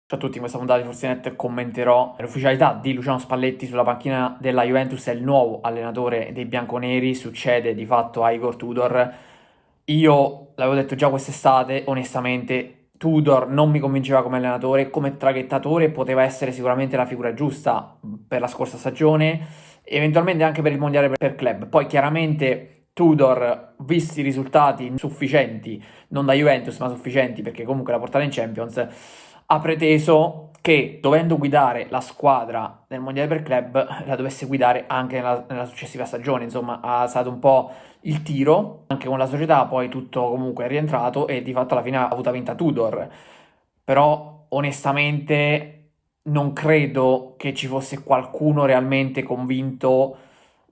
Ciao a tutti, in questa puntata di Forzinet commenterò l'ufficialità di Luciano Spalletti sulla panchina della Juventus, è il nuovo allenatore dei bianconeri, succede di fatto a Igor Tudor. Io l'avevo detto già quest'estate, onestamente Tudor non mi convinceva come allenatore, come traghettatore poteva essere sicuramente la figura giusta per la scorsa stagione, eventualmente anche per il mondiale per club. Poi chiaramente Tudor, visti i risultati sufficienti, non da Juventus ma sufficienti perché comunque la portata in Champions, ha preteso che dovendo guidare la squadra nel mondiale per club la dovesse guidare anche nella successiva stagione. Insomma, ha alzato un po' il tiro anche con la società, poi tutto comunque è rientrato e di fatto alla fine ha avuto vinta Tudor. Però onestamente non credo che ci fosse qualcuno realmente convinto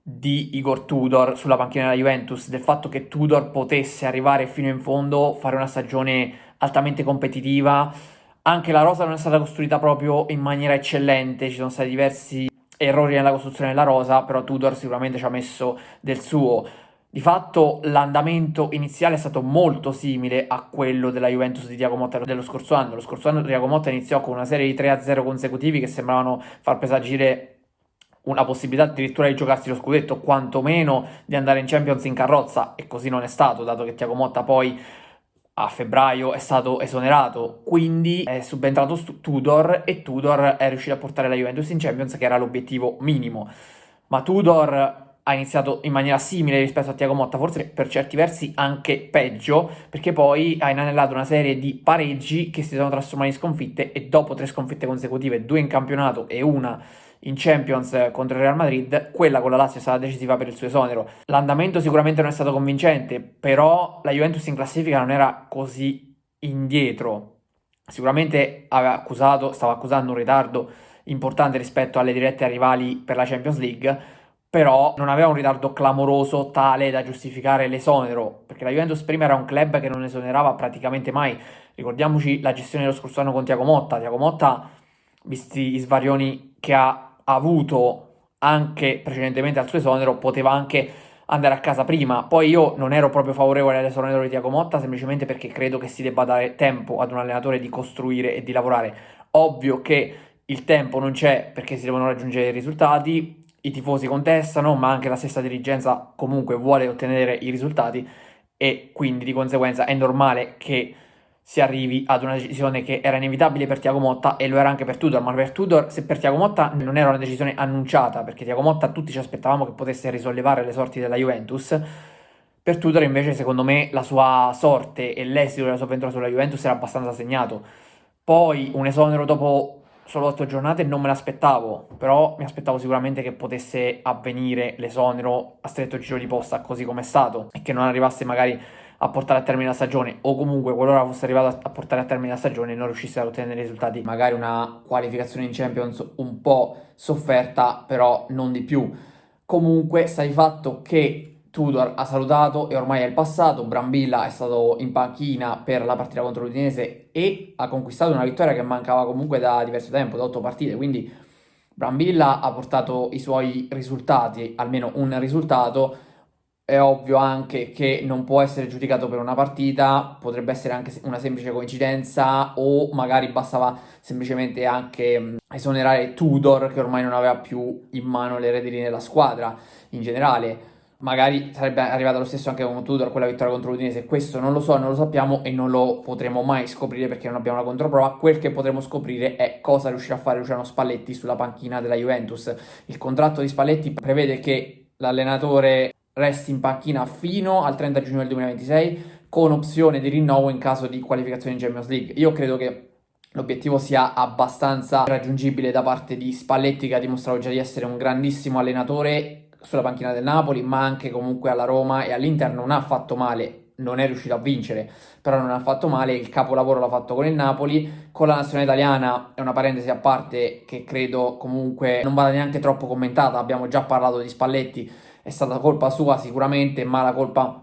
di Igor Tudor sulla panchina della Juventus, del fatto che Tudor potesse arrivare fino in fondo, fare una stagione altamente competitiva. Anche la rosa non è stata costruita proprio in maniera eccellente, ci sono stati diversi errori nella costruzione della rosa, però Tudor sicuramente ci ha messo del suo. Di fatto l'andamento iniziale è stato molto simile a quello della Juventus di Thiago Motta dello scorso anno. Lo scorso anno Thiago Motta iniziò con una serie di 3-0 consecutivi che sembravano far presagire una possibilità addirittura di giocarsi lo scudetto, quantomeno di andare in Champions in carrozza, e così non è stato, dato che Thiago Motta poi a febbraio è stato esonerato, quindi è subentrato Tudor e Tudor è riuscito a portare la Juventus in Champions, che era l'obiettivo minimo. Ma Tudor ha iniziato in maniera simile rispetto a Thiago Motta, forse per certi versi anche peggio, perché poi ha inanellato una serie di pareggi che si sono trasformati in sconfitte, e dopo 3 sconfitte consecutive, 2 in campionato e una in Champions contro il Real Madrid, quella con la Lazio è stata decisiva per il suo esonero. L'andamento sicuramente non è stato convincente, però la Juventus in classifica non era così indietro. Sicuramente stava accusando un ritardo importante rispetto alle dirette rivali per la Champions League, però non aveva un ritardo clamoroso tale da giustificare l'esonero, perché la Juventus prima era un club che non esonerava praticamente mai. Ricordiamoci la gestione dello scorso anno con Thiago Motta. Thiago Motta, visti gli svarioni che ha avuto anche precedentemente al suo esonero, poteva anche andare a casa prima. Poi io non ero proprio favorevole all'esonero di Thiago Motta, semplicemente perché credo che si debba dare tempo ad un allenatore di costruire e di lavorare. Ovvio che il tempo non c'è perché si devono raggiungere i risultati, i tifosi contestano, ma anche la stessa dirigenza comunque vuole ottenere i risultati, e quindi di conseguenza è normale che si arrivi ad una decisione che era inevitabile per Thiago Motta e lo era anche per Tudor. Ma per Tudor, se per Thiago Motta non era una decisione annunciata, perché Thiago Motta tutti ci aspettavamo che potesse risollevare le sorti della Juventus, per Tudor invece secondo me la sua sorte e l'esito della sua avventura sulla Juventus era abbastanza segnato. Poi un esonero dopo solo 8 giornate non me l'aspettavo, però mi aspettavo sicuramente che potesse avvenire l'esonero a stretto giro di posta, così come è stato, e che non arrivasse magari a portare a termine la stagione, o comunque qualora fosse arrivato a portare a termine la stagione e non riuscisse ad ottenere risultati, magari una qualificazione in Champions un po' sofferta, però non di più. Comunque sta di fatto che Tudor ha salutato e ormai è il passato. Brambilla è stato in panchina per la partita contro l'Udinese e ha conquistato una vittoria che mancava comunque da diverso tempo, da 8 partite, quindi Brambilla ha portato i suoi risultati, almeno un risultato. È ovvio anche che non può essere giudicato per una partita, potrebbe essere anche una semplice coincidenza, o magari bastava semplicemente anche esonerare Tudor, che ormai non aveva più in mano le redini della squadra in generale. Magari sarebbe arrivato lo stesso anche con Tudor quella vittoria contro l'Udinese. Questo non lo so, non lo sappiamo e non lo potremo mai scoprire perché non abbiamo la controprova. Quel che potremo scoprire è cosa riuscirà a fare Luciano Spalletti sulla panchina della Juventus. Il contratto di Spalletti prevede che l'allenatore resti in panchina fino al 30 giugno del 2026, con opzione di rinnovo in caso di qualificazione in Champions League. Io credo che l'obiettivo sia abbastanza raggiungibile da parte di Spalletti, che ha dimostrato già di essere un grandissimo allenatore sulla panchina del Napoli, ma anche comunque alla Roma e all'Inter non ha fatto male. Non è riuscito a vincere, però non ha fatto male. Il capolavoro l'ha fatto con il Napoli. Con la nazionale italiana è una parentesi a parte che credo comunque non vada neanche troppo commentata. Abbiamo già parlato di Spalletti, è stata colpa sua sicuramente, ma la colpa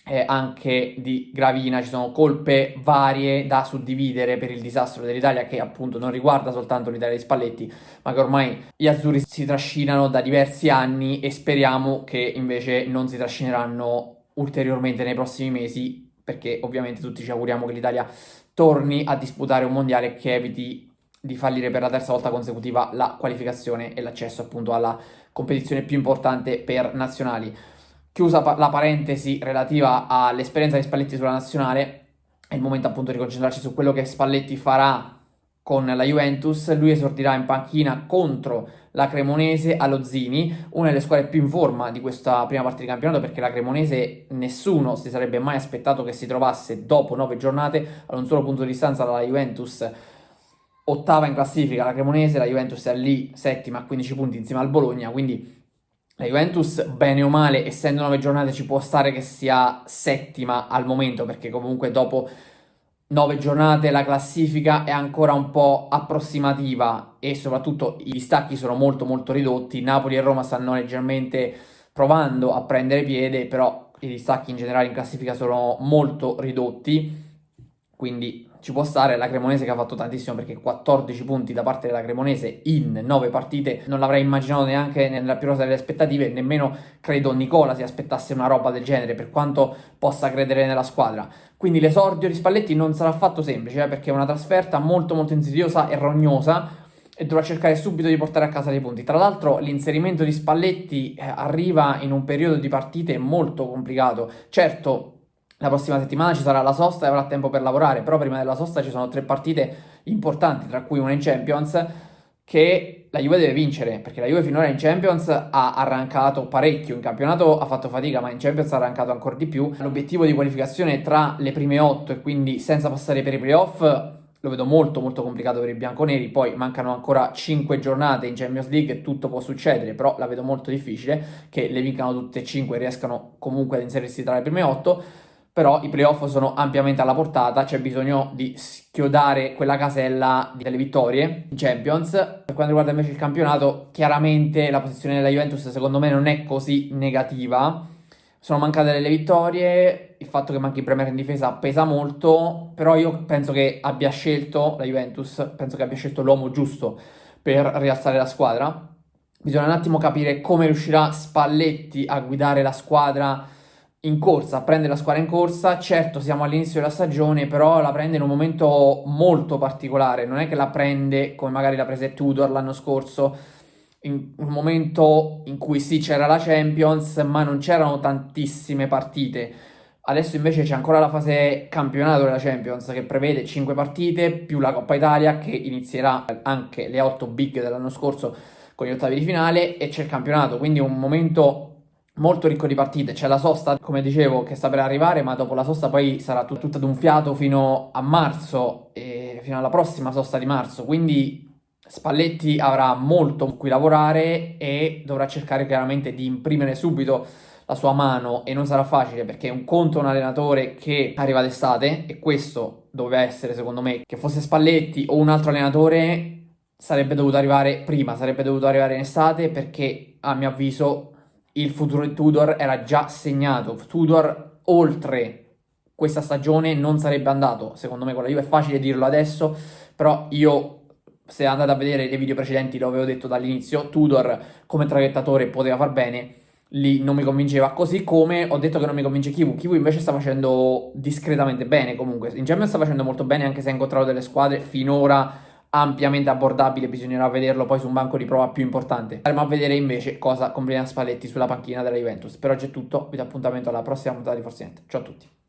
è anche di Gravina. Ci sono colpe varie da suddividere per il disastro dell'Italia, che appunto non riguarda soltanto l'Italia di Spalletti, ma che ormai gli azzurri si trascinano da diversi anni, e speriamo che invece non si trascineranno ulteriormente nei prossimi mesi, perché ovviamente tutti ci auguriamo che l'Italia torni a disputare un mondiale che eviti di fallire per la terza volta consecutiva la qualificazione e l'accesso appunto alla competizione più importante per nazionali. Chiusa la parentesi relativa all'esperienza di Spalletti sulla nazionale, è il momento appunto di concentrarci su quello che Spalletti farà con la Juventus. Lui esordirà in panchina contro la Cremonese allo Zini, una delle squadre più in forma di questa prima parte di campionato, perché la Cremonese nessuno si sarebbe mai aspettato che si trovasse dopo 9 giornate ad un solo punto di distanza dalla Juventus, ottava in classifica la Cremonese, la Juventus è lì settima a 15 punti insieme al Bologna, quindi la Juventus, bene o male, essendo 9 giornate, ci può stare che sia settima al momento, perché comunque dopo 9 giornate la classifica è ancora un po' approssimativa e soprattutto i distacchi sono molto molto ridotti. Napoli e Roma stanno leggermente provando a prendere piede, però i distacchi in generale in classifica sono molto ridotti, quindi ci può stare. La Cremonese che ha fatto tantissimo, perché 14 punti da parte della Cremonese in 9 partite non l'avrei immaginato neanche nella più rosa delle aspettative, nemmeno credo Nicola si aspettasse una roba del genere, per quanto possa credere nella squadra. Quindi l'esordio di Spalletti non sarà affatto semplice, perché è una trasferta molto molto insidiosa e rognosa e dovrà cercare subito di portare a casa dei punti. Tra l'altro l'inserimento di Spalletti arriva in un periodo di partite molto complicato. Certo, la prossima settimana ci sarà la sosta e avrà tempo per lavorare, però prima della sosta ci sono 3 partite importanti, tra cui una in Champions, che la Juve deve vincere, perché la Juve finora in Champions ha arrancato parecchio, in campionato ha fatto fatica, ma in Champions ha arrancato ancora di più. L'obiettivo di qualificazione tra le prime 8 e quindi senza passare per i playoff lo vedo molto molto complicato per i bianconeri. Poi mancano ancora 5 giornate in Champions League e tutto può succedere, però la vedo molto difficile che le vincano tutte e 5 e riescano comunque ad inserirsi tra le prime 8. Però i playoff sono ampiamente alla portata, c'è bisogno di schiodare quella casella delle vittorie in Champions. Per quanto riguarda invece il campionato, chiaramente la posizione della Juventus secondo me non è così negativa. Sono mancate delle vittorie, il fatto che manchi il Premier in difesa pesa molto, però io penso che abbia scelto la Juventus, penso che abbia scelto l'uomo giusto per rialzare la squadra. Bisogna un attimo capire come riuscirà Spalletti a guidare la squadra in corsa, prende la squadra in corsa. Certo, siamo all'inizio della stagione, però la prende in un momento molto particolare, non è che la prende come magari la prese Tudor l'anno scorso, in un momento in cui sì c'era la Champions, ma non c'erano tantissime partite. Adesso invece c'è ancora la fase campionato della Champions, che prevede 5 partite più la Coppa Italia, che inizierà anche le 8 big dell'anno scorso con gli ottavi di finale, e c'è il campionato, quindi un momento molto ricco di partite. C'è la sosta, come dicevo, che sta per arrivare, ma dopo la sosta poi sarà tutta d'un fiato fino a marzo, e fino alla prossima sosta di marzo, quindi Spalletti avrà molto con cui lavorare e dovrà cercare chiaramente di imprimere subito la sua mano, e non sarà facile, perché un conto è un allenatore che arriva d'estate, e questo doveva essere, secondo me, che fosse Spalletti o un altro allenatore, sarebbe dovuto arrivare prima, sarebbe dovuto arrivare in estate, perché a mio avviso il futuro di Tudor era già segnato. Tudor oltre questa stagione non sarebbe andato, secondo me con la Juve. È facile dirlo adesso, però io, se andate a vedere i video precedenti, lo avevo detto dall'inizio, Tudor come traghettatore poteva far bene, lì non mi convinceva, così come ho detto che non mi convince Kivu. Kivu invece sta facendo discretamente bene, comunque in Champions sta facendo molto bene, anche se ha incontrato delle squadre finora ampiamente abbordabile. Bisognerà vederlo poi su un banco di prova più importante. Andremo a vedere invece cosa combina Spalletti sulla panchina della Juventus. Per oggi è tutto, vi do appuntamento alla prossima puntata di Forse Niente. Ciao a tutti.